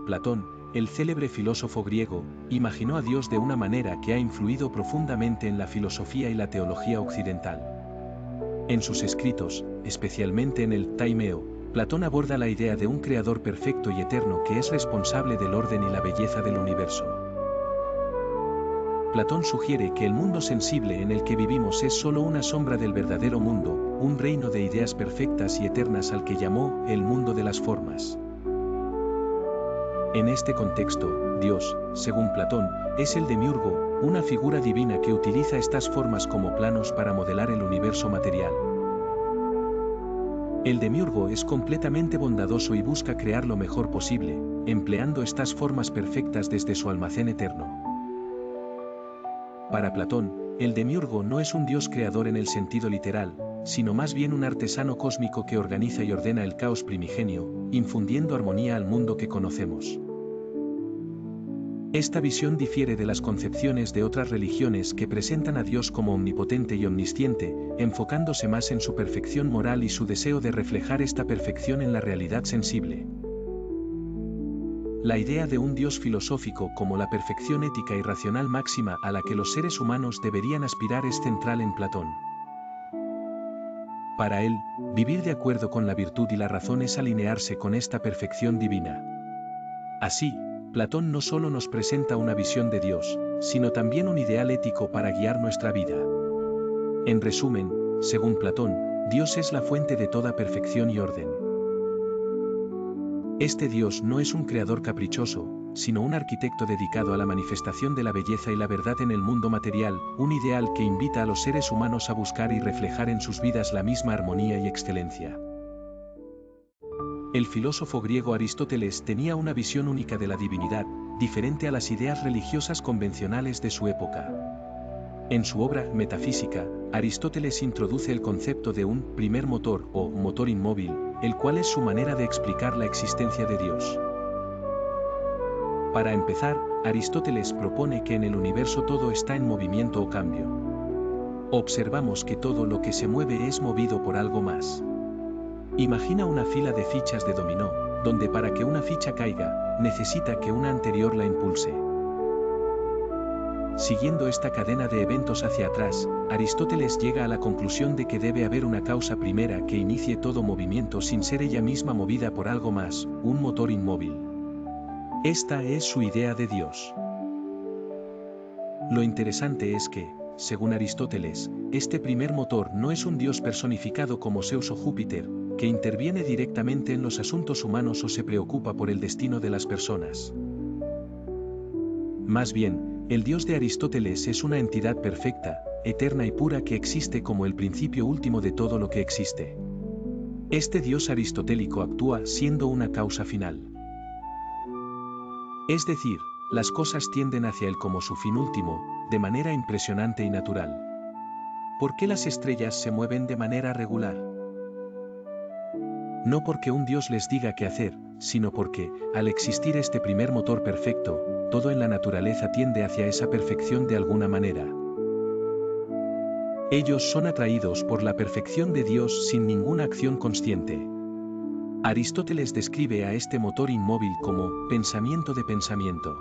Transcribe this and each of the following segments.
Platón, el célebre filósofo griego, imaginó a Dios de una manera que ha influido profundamente en la filosofía y la teología occidental. En sus escritos, especialmente en el Taimeo, Platón aborda la idea de un creador perfecto y eterno que es responsable del orden y la belleza del universo. Platón sugiere que el mundo sensible en el que vivimos es solo una sombra del verdadero mundo, un reino de ideas perfectas y eternas al que llamó el mundo de las formas. En este contexto, Dios, según Platón, es el demiurgo, una figura divina que utiliza estas formas como planos para modelar el universo material. El demiurgo es completamente bondadoso y busca crear lo mejor posible, empleando estas formas perfectas desde su almacén eterno. Para Platón, el demiurgo no es un dios creador en el sentido literal, sino más bien un artesano cósmico que organiza y ordena el caos primigenio, infundiendo armonía al mundo que conocemos. Esta visión difiere de las concepciones de otras religiones que presentan a Dios como omnipotente y omnisciente, enfocándose más en su perfección moral y su deseo de reflejar esta perfección en la realidad sensible. La idea de un Dios filosófico como la perfección ética y racional máxima a la que los seres humanos deberían aspirar es central en Platón. Para él, vivir de acuerdo con la virtud y la razón es alinearse con esta perfección divina. Así, Platón no solo nos presenta una visión de Dios, sino también un ideal ético para guiar nuestra vida. En resumen, según Platón, Dios es la fuente de toda perfección y orden. Este Dios no es un creador caprichoso, sino un arquitecto dedicado a la manifestación de la belleza y la verdad en el mundo material, un ideal que invita a los seres humanos a buscar y reflejar en sus vidas la misma armonía y excelencia. El filósofo griego Aristóteles tenía una visión única de la divinidad, diferente a las ideas religiosas convencionales de su época. En su obra Metafísica, Aristóteles introduce el concepto de un primer motor o motor inmóvil, el cual es su manera de explicar la existencia de Dios. Para empezar, Aristóteles propone que en el universo todo está en movimiento o cambio. Observamos que todo lo que se mueve es movido por algo más. Imagina una fila de fichas de dominó, donde para que una ficha caiga, necesita que una anterior la impulse. Siguiendo esta cadena de eventos hacia atrás, Aristóteles llega a la conclusión de que debe haber una causa primera que inicie todo movimiento sin ser ella misma movida por algo más, un motor inmóvil. Esta es su idea de Dios. Lo interesante es que, según Aristóteles, este primer motor no es un dios personificado como Zeus o Júpiter, que interviene directamente en los asuntos humanos o se preocupa por el destino de las personas. Más bien, el Dios de Aristóteles es una entidad perfecta, eterna y pura que existe como el principio último de todo lo que existe. Este Dios aristotélico actúa siendo una causa final. Es decir, las cosas tienden hacia él como su fin último, de manera impresionante y natural. ¿Por qué las estrellas se mueven de manera regular? No porque un Dios les diga qué hacer, sino porque, al existir este primer motor perfecto, todo en la naturaleza tiende hacia esa perfección de alguna manera. Ellos son atraídos por la perfección de Dios sin ninguna acción consciente. Aristóteles describe a este motor inmóvil como pensamiento de pensamiento.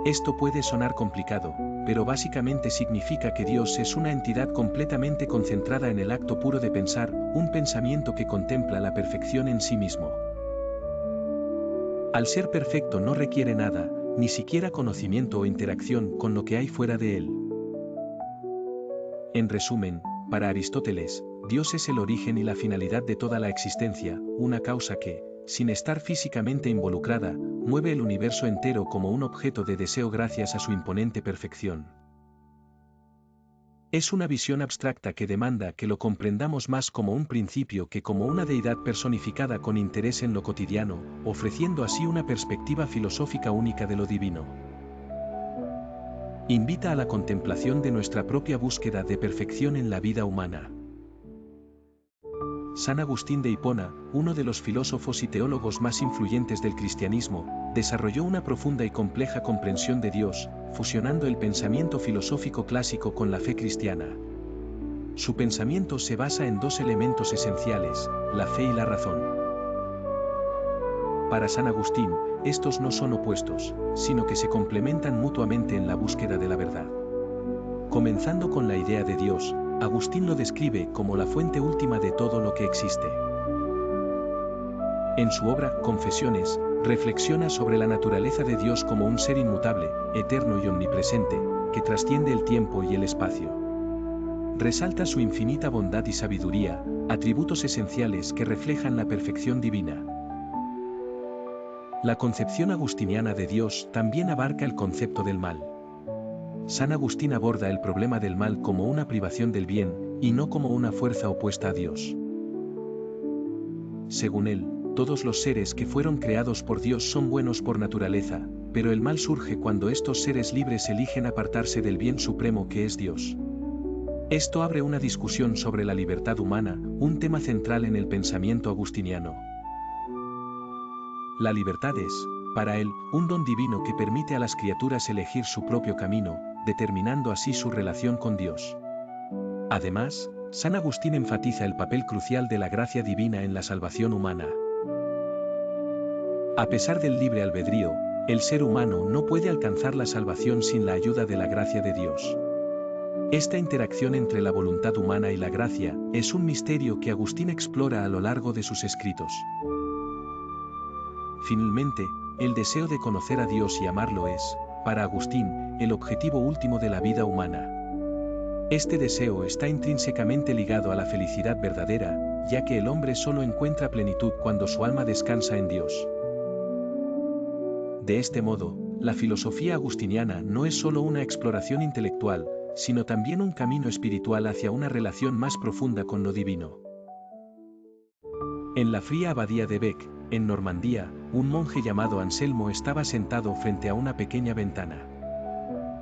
Esto puede sonar complicado, pero básicamente significa que Dios es una entidad completamente concentrada en el acto puro de pensar, un pensamiento que contempla la perfección en sí mismo. Al ser perfecto no requiere nada, ni siquiera conocimiento o interacción con lo que hay fuera de él. En resumen, para Aristóteles, Dios es el origen y la finalidad de toda la existencia, una causa que, sin estar físicamente involucrada, mueve el universo entero como un objeto de deseo gracias a su imponente perfección. Es una visión abstracta que demanda que lo comprendamos más como un principio que como una deidad personificada con interés en lo cotidiano, ofreciendo así una perspectiva filosófica única de lo divino. Invita a la contemplación de nuestra propia búsqueda de perfección en la vida humana. San Agustín de Hipona, uno de los filósofos y teólogos más influyentes del cristianismo, desarrolló una profunda y compleja comprensión de Dios, fusionando el pensamiento filosófico clásico con la fe cristiana. Su pensamiento se basa en dos elementos esenciales, la fe y la razón. Para San Agustín, estos no son opuestos, sino que se complementan mutuamente en la búsqueda de la verdad. Comenzando con la idea de Dios, Agustín lo describe como la fuente última de todo lo que existe. En su obra, Confesiones, reflexiona sobre la naturaleza de Dios como un ser inmutable, eterno y omnipresente, que trasciende el tiempo y el espacio. Resalta su infinita bondad y sabiduría, atributos esenciales que reflejan la perfección divina. La concepción agustiniana de Dios también abarca el concepto del mal. San Agustín aborda el problema del mal como una privación del bien, y no como una fuerza opuesta a Dios. Según él, todos los seres que fueron creados por Dios son buenos por naturaleza, pero el mal surge cuando estos seres libres eligen apartarse del bien supremo que es Dios. Esto abre una discusión sobre la libertad humana, un tema central en el pensamiento agustiniano. La libertad es, para él, un don divino que permite a las criaturas elegir su propio camino, determinando así su relación con Dios. Además, San Agustín enfatiza el papel crucial de la gracia divina en la salvación humana. A pesar del libre albedrío, el ser humano no puede alcanzar la salvación sin la ayuda de la gracia de Dios. Esta interacción entre la voluntad humana y la gracia es un misterio que Agustín explora a lo largo de sus escritos. Finalmente, el deseo de conocer a Dios y amarlo es, para Agustín, el objetivo último de la vida humana. Este deseo está intrínsecamente ligado a la felicidad verdadera, ya que el hombre solo encuentra plenitud cuando su alma descansa en Dios. De este modo, la filosofía agustiniana no es solo una exploración intelectual, sino también un camino espiritual hacia una relación más profunda con lo divino. En la fría abadía de Bec, en Normandía, un monje llamado Anselmo estaba sentado frente a una pequeña ventana.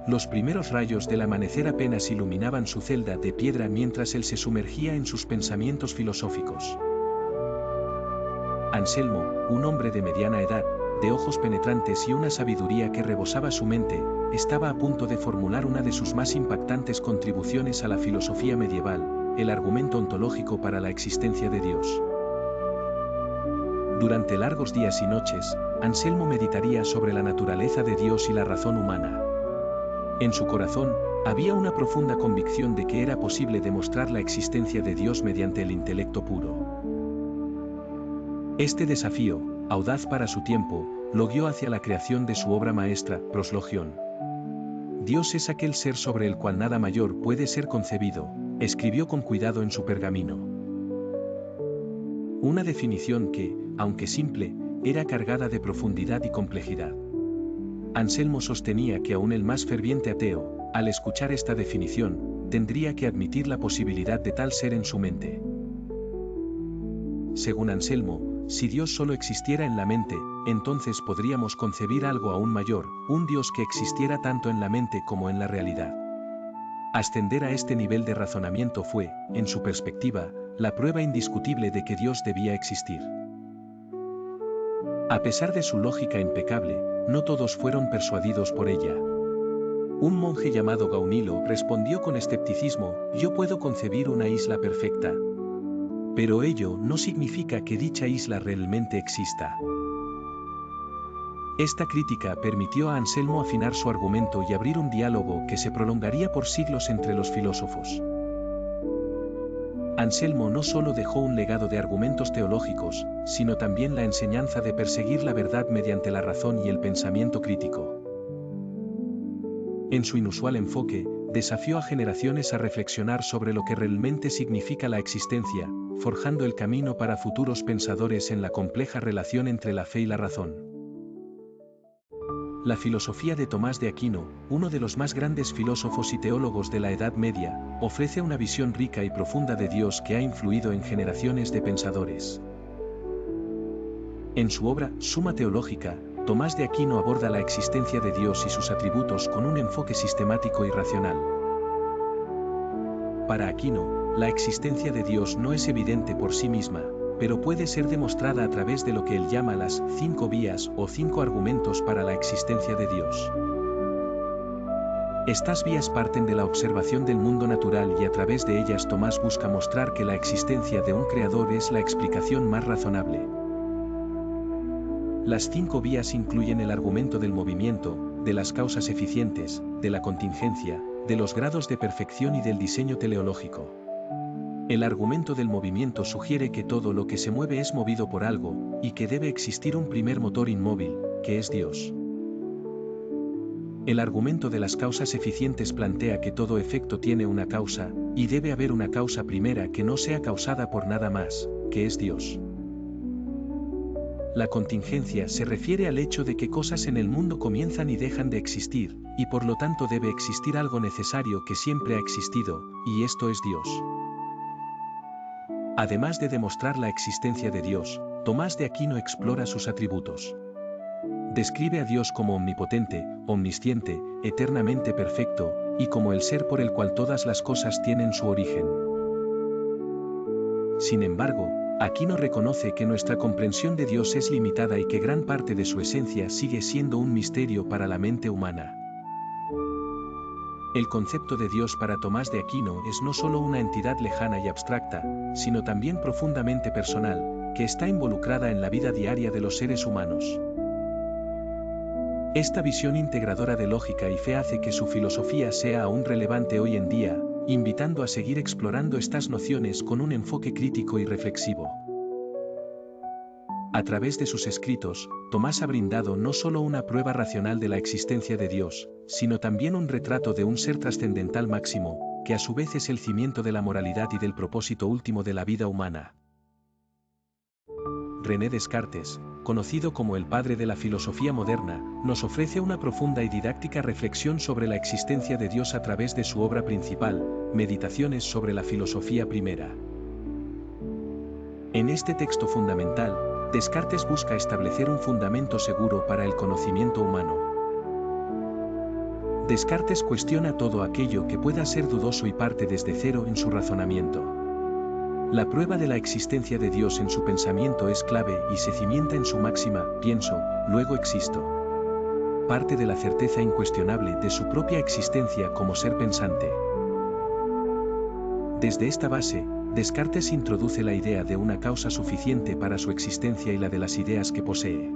Los primeros rayos del amanecer apenas iluminaban su celda de piedra mientras él se sumergía en sus pensamientos filosóficos. Anselmo, un hombre de mediana edad, de ojos penetrantes y una sabiduría que rebosaba su mente, estaba a punto de formular una de sus más impactantes contribuciones a la filosofía medieval, el argumento ontológico para la existencia de Dios. Durante largos días y noches, Anselmo meditaría sobre la naturaleza de Dios y la razón humana. En su corazón, había una profunda convicción de que era posible demostrar la existencia de Dios mediante el intelecto puro. Este desafío, audaz para su tiempo, lo guió hacia la creación de su obra maestra, Proslogion. Dios es aquel ser sobre el cual nada mayor puede ser concebido, escribió con cuidado en su pergamino. Una definición que, aunque simple, era cargada de profundidad y complejidad. Anselmo sostenía que aún el más ferviente ateo, al escuchar esta definición, tendría que admitir la posibilidad de tal ser en su mente. Según Anselmo, si Dios solo existiera en la mente, entonces podríamos concebir algo aún mayor, un Dios que existiera tanto en la mente como en la realidad. Ascender a este nivel de razonamiento fue, en su perspectiva, la prueba indiscutible de que Dios debía existir. A pesar de su lógica impecable, no todos fueron persuadidos por ella. Un monje llamado Gaunilo respondió con escepticismo: yo puedo concebir una isla perfecta. Pero ello no significa que dicha isla realmente exista. Esta crítica permitió a Anselmo afinar su argumento y abrir un diálogo que se prolongaría por siglos entre los filósofos. Anselmo no solo dejó un legado de argumentos teológicos, sino también la enseñanza de perseguir la verdad mediante la razón y el pensamiento crítico. En su inusual enfoque, desafió a generaciones a reflexionar sobre lo que realmente significa la existencia, forjando el camino para futuros pensadores en la compleja relación entre la fe y la razón. La filosofía de Tomás de Aquino, uno de los más grandes filósofos y teólogos de la Edad Media, ofrece una visión rica y profunda de Dios que ha influido en generaciones de pensadores. En su obra, Suma Teológica, Tomás de Aquino aborda la existencia de Dios y sus atributos con un enfoque sistemático y racional. Para Aquino, la existencia de Dios no es evidente por sí misma, pero puede ser demostrada a través de lo que él llama las 5 vías o 5 argumentos para la existencia de Dios. Estas vías parten de la observación del mundo natural y a través de ellas Tomás busca mostrar que la existencia de un creador es la explicación más razonable. Las 5 vías incluyen el argumento del movimiento, de las causas eficientes, de la contingencia, de los grados de perfección y del diseño teleológico. El argumento del movimiento sugiere que todo lo que se mueve es movido por algo, y que debe existir un primer motor inmóvil, que es Dios. El argumento de las causas eficientes plantea que todo efecto tiene una causa, y debe haber una causa primera que no sea causada por nada más, que es Dios. La contingencia se refiere al hecho de que cosas en el mundo comienzan y dejan de existir, y por lo tanto debe existir algo necesario que siempre ha existido, y esto es Dios. Además de demostrar la existencia de Dios, Tomás de Aquino explora sus atributos. Describe a Dios como omnipotente, omnisciente, eternamente perfecto, y como el ser por el cual todas las cosas tienen su origen. Sin embargo, Aquino reconoce que nuestra comprensión de Dios es limitada y que gran parte de su esencia sigue siendo un misterio para la mente humana. El concepto de Dios para Tomás de Aquino es no solo una entidad lejana y abstracta, sino también profundamente personal, que está involucrada en la vida diaria de los seres humanos. Esta visión integradora de lógica y fe hace que su filosofía sea aún relevante hoy en día, invitando a seguir explorando estas nociones con un enfoque crítico y reflexivo. A través de sus escritos, Tomás ha brindado no solo una prueba racional de la existencia de Dios, sino también un retrato de un ser trascendental máximo, que a su vez es el cimiento de la moralidad y del propósito último de la vida humana. René Descartes, conocido como el padre de la filosofía moderna, nos ofrece una profunda y didáctica reflexión sobre la existencia de Dios a través de su obra principal, Meditaciones sobre la filosofía primera. En este texto fundamental, Descartes busca establecer un fundamento seguro para el conocimiento humano. Descartes cuestiona todo aquello que pueda ser dudoso y parte desde cero en su razonamiento. La prueba de la existencia de Dios en su pensamiento es clave y se cimienta en su máxima, pienso, luego existo. Parte de la certeza incuestionable de su propia existencia como ser pensante. Desde esta base, Descartes introduce la idea de una causa suficiente para su existencia y la de las ideas que posee.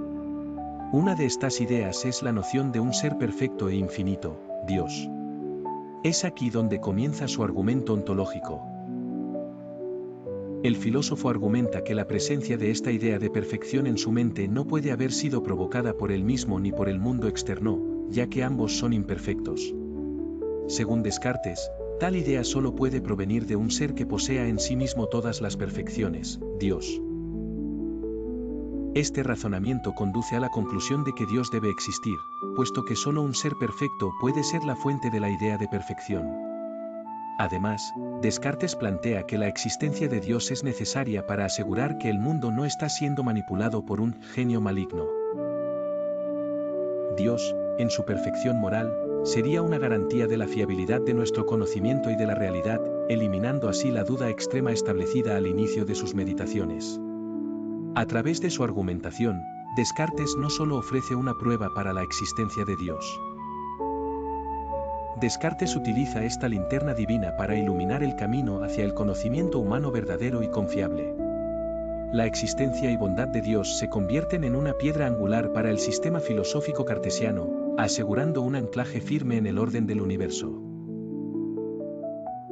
Una de estas ideas es la noción de un ser perfecto e infinito, Dios. Es aquí donde comienza su argumento ontológico. El filósofo argumenta que la presencia de esta idea de perfección en su mente no puede haber sido provocada por él mismo ni por el mundo externo, ya que ambos son imperfectos. Según Descartes, tal idea solo puede provenir de un ser que posea en sí mismo todas las perfecciones, Dios. Este razonamiento conduce a la conclusión de que Dios debe existir, puesto que solo un ser perfecto puede ser la fuente de la idea de perfección. Además, Descartes plantea que la existencia de Dios es necesaria para asegurar que el mundo no está siendo manipulado por un genio maligno. Dios, en su perfección moral, sería una garantía de la fiabilidad de nuestro conocimiento y de la realidad, eliminando así la duda extrema establecida al inicio de sus meditaciones. A través de su argumentación, Descartes no solo ofrece una prueba para la existencia de Dios. Descartes utiliza esta linterna divina para iluminar el camino hacia el conocimiento humano verdadero y confiable. La existencia y bondad de Dios se convierten en una piedra angular para el sistema filosófico cartesiano, asegurando un anclaje firme en el orden del universo.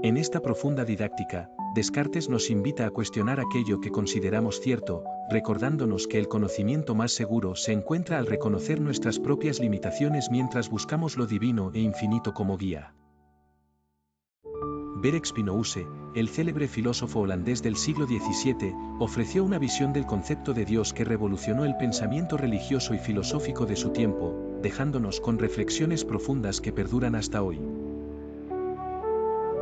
En esta profunda didáctica, Descartes nos invita a cuestionar aquello que consideramos cierto, recordándonos que el conocimiento más seguro se encuentra al reconocer nuestras propias limitaciones mientras buscamos lo divino e infinito como guía. Baruch Spinoza, el célebre filósofo holandés del siglo XVII, ofreció una visión del concepto de Dios que revolucionó el pensamiento religioso y filosófico de su tiempo, dejándonos con reflexiones profundas que perduran hasta hoy.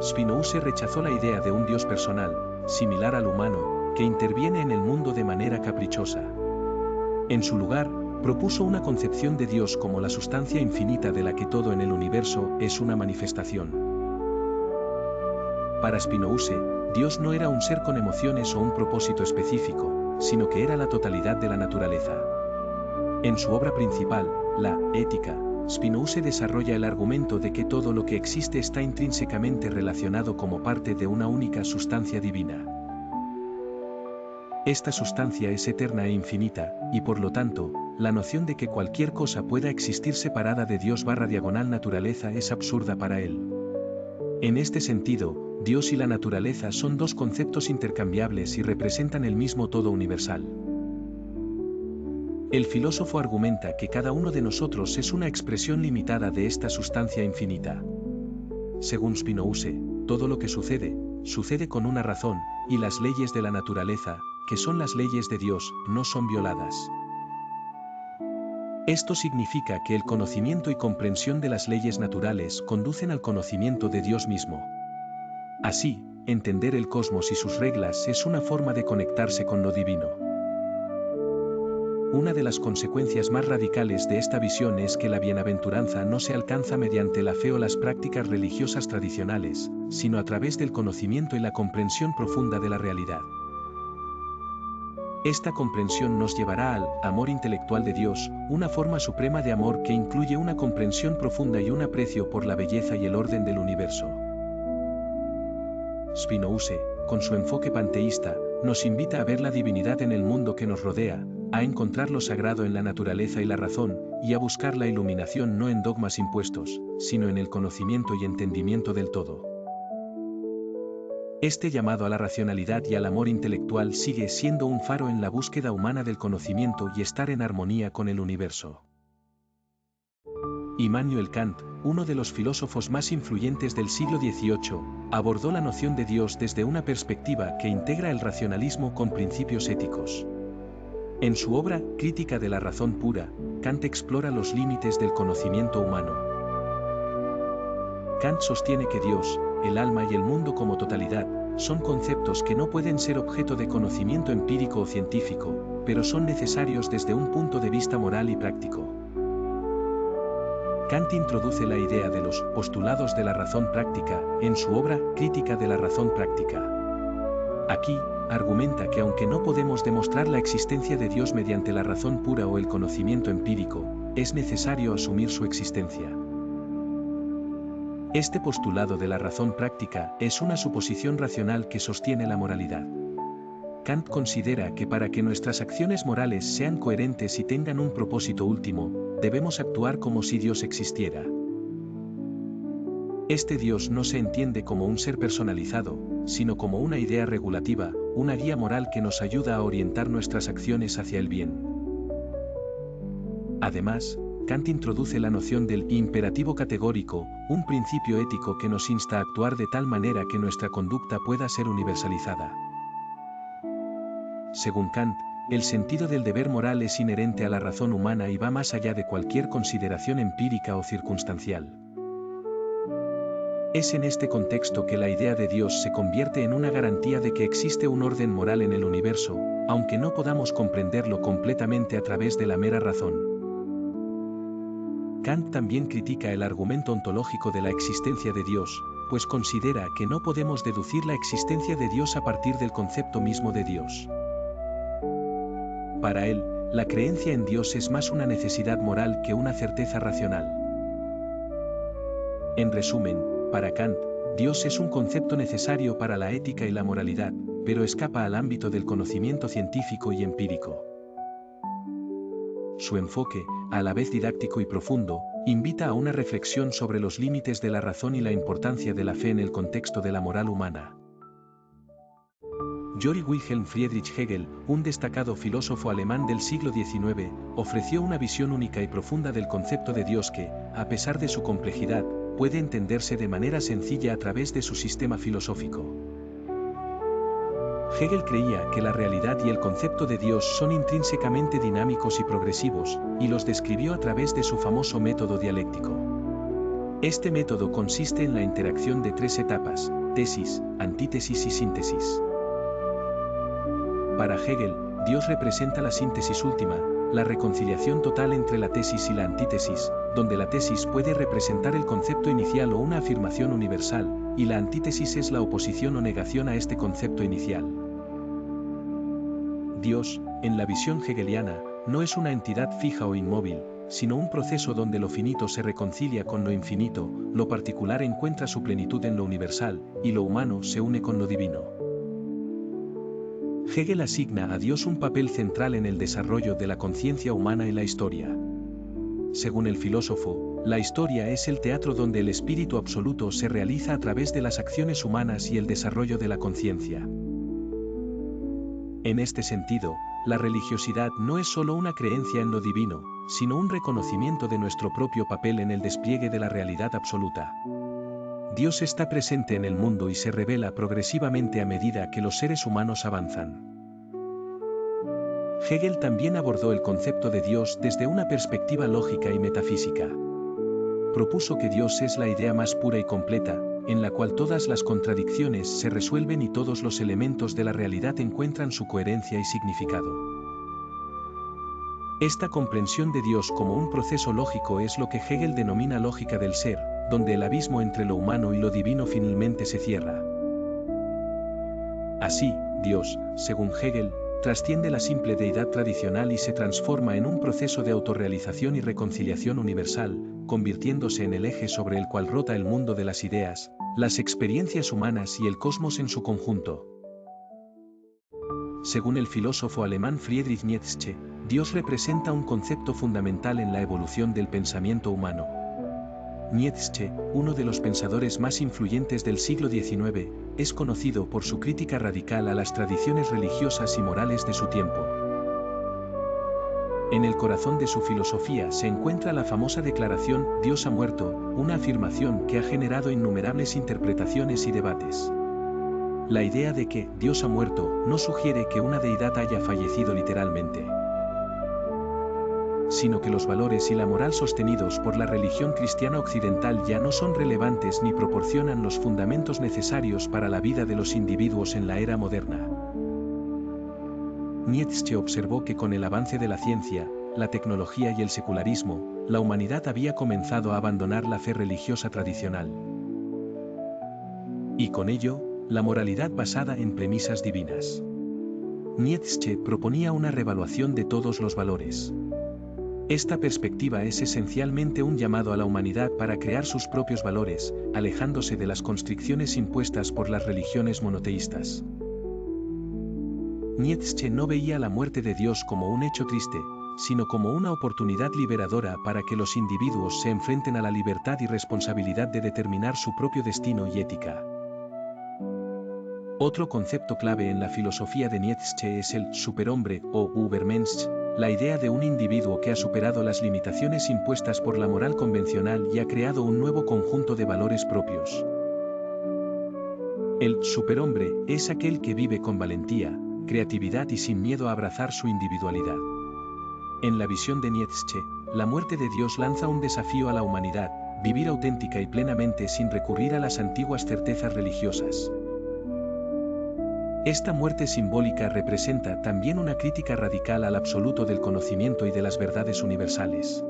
Spinoza rechazó la idea de un Dios personal, similar al humano, que interviene en el mundo de manera caprichosa. En su lugar, propuso una concepción de Dios como la sustancia infinita de la que todo en el universo es una manifestación. Para Spinoza, Dios no era un ser con emociones o un propósito específico, sino que era la totalidad de la naturaleza. En su obra principal, la Ética, Spinoza desarrolla el argumento de que todo lo que existe está intrínsecamente relacionado como parte de una única sustancia divina. Esta sustancia es eterna e infinita, y por lo tanto, la noción de que cualquier cosa pueda existir separada de Dios/naturaleza es absurda para él. En este sentido, Dios y la naturaleza son dos conceptos intercambiables y representan el mismo todo universal. El filósofo argumenta que cada uno de nosotros es una expresión limitada de esta sustancia infinita. Según Spinoza, todo lo que sucede, sucede con una razón, y las leyes de la naturaleza, que son las leyes de Dios, no son violadas. Esto significa que el conocimiento y comprensión de las leyes naturales conducen al conocimiento de Dios mismo. Así, entender el cosmos y sus reglas es una forma de conectarse con lo divino. Una de las consecuencias más radicales de esta visión es que la bienaventuranza no se alcanza mediante la fe o las prácticas religiosas tradicionales, sino a través del conocimiento y la comprensión profunda de la realidad. Esta comprensión nos llevará al amor intelectual de Dios, una forma suprema de amor que incluye una comprensión profunda y un aprecio por la belleza y el orden del universo. Spinoza, con su enfoque panteísta, nos invita a ver la divinidad en el mundo que nos rodea, a encontrar lo sagrado en la naturaleza y la razón, y a buscar la iluminación no en dogmas impuestos, sino en el conocimiento y entendimiento del todo. Este llamado a la racionalidad y al amor intelectual sigue siendo un faro en la búsqueda humana del conocimiento y estar en armonía con el universo. Immanuel Kant, uno de los filósofos más influyentes del siglo XVIII, abordó la noción de Dios desde una perspectiva que integra el racionalismo con principios éticos. En su obra, Crítica de la razón pura, Kant explora los límites del conocimiento humano. Kant sostiene que Dios, el alma y el mundo como totalidad, son conceptos que no pueden ser objeto de conocimiento empírico o científico, pero son necesarios desde un punto de vista moral y práctico. Kant introduce la idea de los postulados de la razón práctica en su obra Crítica de la razón práctica. Aquí, argumenta que aunque no podemos demostrar la existencia de Dios mediante la razón pura o el conocimiento empírico, es necesario asumir su existencia. Este postulado de la razón práctica es una suposición racional que sostiene la moralidad. Kant considera que para que nuestras acciones morales sean coherentes y tengan un propósito último, debemos actuar como si Dios existiera. Este Dios no se entiende como un ser personalizado, sino como una idea regulativa, una guía moral que nos ayuda a orientar nuestras acciones hacia el bien. Además, Kant introduce la noción del imperativo categórico, un principio ético que nos insta a actuar de tal manera que nuestra conducta pueda ser universalizada. Según Kant, el sentido del deber moral es inherente a la razón humana y va más allá de cualquier consideración empírica o circunstancial. Es en este contexto que la idea de Dios se convierte en una garantía de que existe un orden moral en el universo, aunque no podamos comprenderlo completamente a través de la mera razón. Kant también critica el argumento ontológico de la existencia de Dios, pues considera que no podemos deducir la existencia de Dios a partir del concepto mismo de Dios. Para él, la creencia en Dios es más una necesidad moral que una certeza racional. En resumen, para Kant, Dios es un concepto necesario para la ética y la moralidad, pero escapa al ámbito del conocimiento científico y empírico. Su enfoque, a la vez didáctico y profundo, invita a una reflexión sobre los límites de la razón y la importancia de la fe en el contexto de la moral humana. Georg Wilhelm Friedrich Hegel, un destacado filósofo alemán del siglo XIX, ofreció una visión única y profunda del concepto de Dios que, a pesar de su complejidad, puede entenderse de manera sencilla a través de su sistema filosófico. Hegel creía que la realidad y el concepto de Dios son intrínsecamente dinámicos y progresivos, y los describió a través de su famoso método dialéctico. Este método consiste en la interacción de tres etapas: tesis, antítesis y síntesis. Para Hegel, Dios representa la síntesis última, la reconciliación total entre la tesis y la antítesis, donde la tesis puede representar el concepto inicial o una afirmación universal, y la antítesis es la oposición o negación a este concepto inicial. Dios, en la visión hegeliana, no es una entidad fija o inmóvil, sino un proceso donde lo finito se reconcilia con lo infinito, lo particular encuentra su plenitud en lo universal, y lo humano se une con lo divino. Hegel asigna a Dios un papel central en el desarrollo de la conciencia humana en la historia. Según el filósofo, la historia es el teatro donde el espíritu absoluto se realiza a través de las acciones humanas y el desarrollo de la conciencia. En este sentido, la religiosidad no es solo una creencia en lo divino, sino un reconocimiento de nuestro propio papel en el despliegue de la realidad absoluta. Dios está presente en el mundo y se revela progresivamente a medida que los seres humanos avanzan. Hegel también abordó el concepto de Dios desde una perspectiva lógica y metafísica. Propuso que Dios es la idea más pura y completa, en la cual todas las contradicciones se resuelven y todos los elementos de la realidad encuentran su coherencia y significado. Esta comprensión de Dios como un proceso lógico es lo que Hegel denomina lógica del ser, donde el abismo entre lo humano y lo divino finalmente se cierra. Así, Dios, según Hegel, trasciende la simple deidad tradicional y se transforma en un proceso de autorrealización y reconciliación universal, convirtiéndose en el eje sobre el cual rota el mundo de las ideas, las experiencias humanas y el cosmos en su conjunto. Según el filósofo alemán Friedrich Nietzsche, Dios representa un concepto fundamental en la evolución del pensamiento humano. Nietzsche, uno de los pensadores más influyentes del siglo XIX, es conocido por su crítica radical a las tradiciones religiosas y morales de su tiempo. En el corazón de su filosofía se encuentra la famosa declaración «Dios ha muerto», una afirmación que ha generado innumerables interpretaciones y debates. La idea de que Dios ha muerto no sugiere que una deidad haya fallecido literalmente, sino que los valores y la moral sostenidos por la religión cristiana occidental ya no son relevantes ni proporcionan los fundamentos necesarios para la vida de los individuos en la era moderna. Nietzsche observó que con el avance de la ciencia, la tecnología y el secularismo, la humanidad había comenzado a abandonar la fe religiosa tradicional. Y con ello, la moralidad basada en premisas divinas. Nietzsche proponía una revaluación de todos los valores. Esta perspectiva es esencialmente un llamado a la humanidad para crear sus propios valores, alejándose de las constricciones impuestas por las religiones monoteístas. Nietzsche no veía la muerte de Dios como un hecho triste, sino como una oportunidad liberadora para que los individuos se enfrenten a la libertad y responsabilidad de determinar su propio destino y ética. Otro concepto clave en la filosofía de Nietzsche es el superhombre o Übermensch, la idea de un individuo que ha superado las limitaciones impuestas por la moral convencional y ha creado un nuevo conjunto de valores propios. El superhombre es aquel que vive con valentía, creatividad y sin miedo a abrazar su individualidad. En la visión de Nietzsche, la muerte de Dios lanza un desafío a la humanidad, vivir auténtica y plenamente sin recurrir a las antiguas certezas religiosas. Esta muerte simbólica representa también una crítica radical al absoluto del conocimiento y de las verdades universales.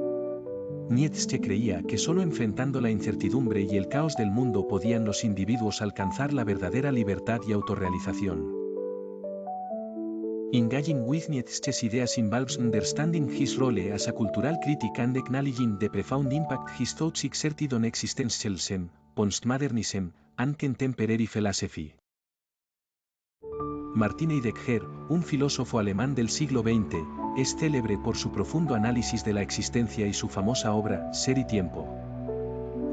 Nietzsche creía que solo enfrentando la incertidumbre y el caos del mundo podían los individuos alcanzar la verdadera libertad y autorrealización. Engaging with Nietzsche's ideas involves understanding his role as a cultural critic and acknowledging the profound impact his thoughts exerted on existentialism, postmodernism, and contemporary philosophy. Martin Heidegger, un filósofo alemán del siglo XX, es célebre por su profundo análisis de la existencia y su famosa obra, Ser y Tiempo.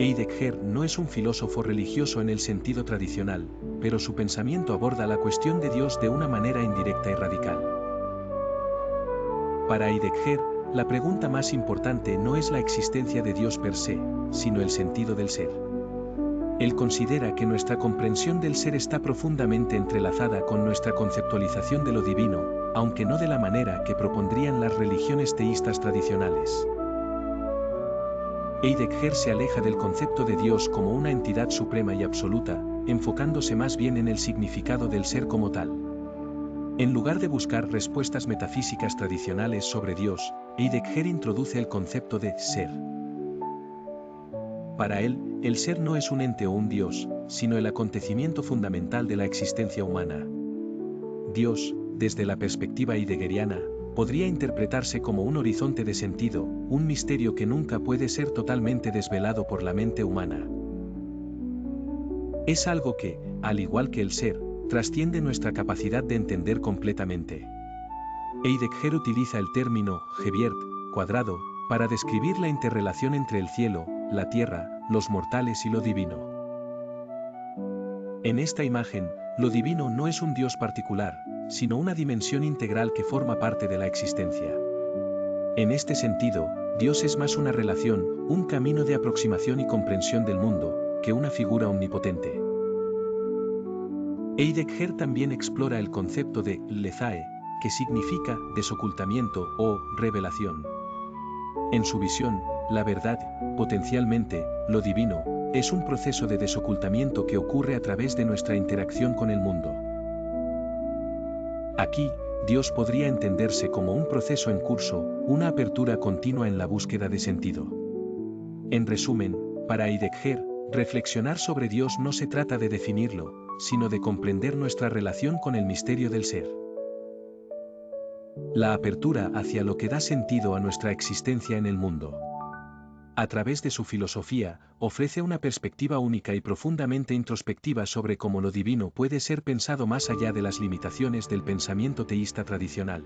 Heidegger no es un filósofo religioso en el sentido tradicional, pero su pensamiento aborda la cuestión de Dios de una manera indirecta y radical. Para Heidegger, la pregunta más importante no es la existencia de Dios per se, sino el sentido del ser. Él considera que nuestra comprensión del ser está profundamente entrelazada con nuestra conceptualización de lo divino, aunque no de la manera que propondrían las religiones teístas tradicionales. Heidegger se aleja del concepto de Dios como una entidad suprema y absoluta, enfocándose más bien en el significado del ser como tal. En lugar de buscar respuestas metafísicas tradicionales sobre Dios, Heidegger introduce el concepto de ser. Para él, el ser no es un ente o un Dios, sino el acontecimiento fundamental de la existencia humana. Dios, desde la perspectiva heideggeriana, podría interpretarse como un horizonte de sentido, un misterio que nunca puede ser totalmente desvelado por la mente humana. Es algo que, al igual que el ser, trasciende nuestra capacidad de entender completamente. Heidegger utiliza el término Geviert, cuadrado, para describir la interrelación entre el cielo, la tierra, los mortales y lo divino. En esta imagen, lo divino no es un Dios particular, sino una dimensión integral que forma parte de la existencia. En este sentido, Dios es más una relación, un camino de aproximación y comprensión del mundo, que una figura omnipotente. Heidegger también explora el concepto de Lezae, que significa desocultamiento o revelación. En su visión, la verdad, potencialmente, lo divino, es un proceso de desocultamiento que ocurre a través de nuestra interacción con el mundo. Aquí, Dios podría entenderse como un proceso en curso, una apertura continua en la búsqueda de sentido. En resumen, para Heidegger, reflexionar sobre Dios no se trata de definirlo, sino de comprender nuestra relación con el misterio del ser. La apertura hacia lo que da sentido a nuestra existencia en el mundo. A través de su filosofía, ofrece una perspectiva única y profundamente introspectiva sobre cómo lo divino puede ser pensado más allá de las limitaciones del pensamiento teísta tradicional.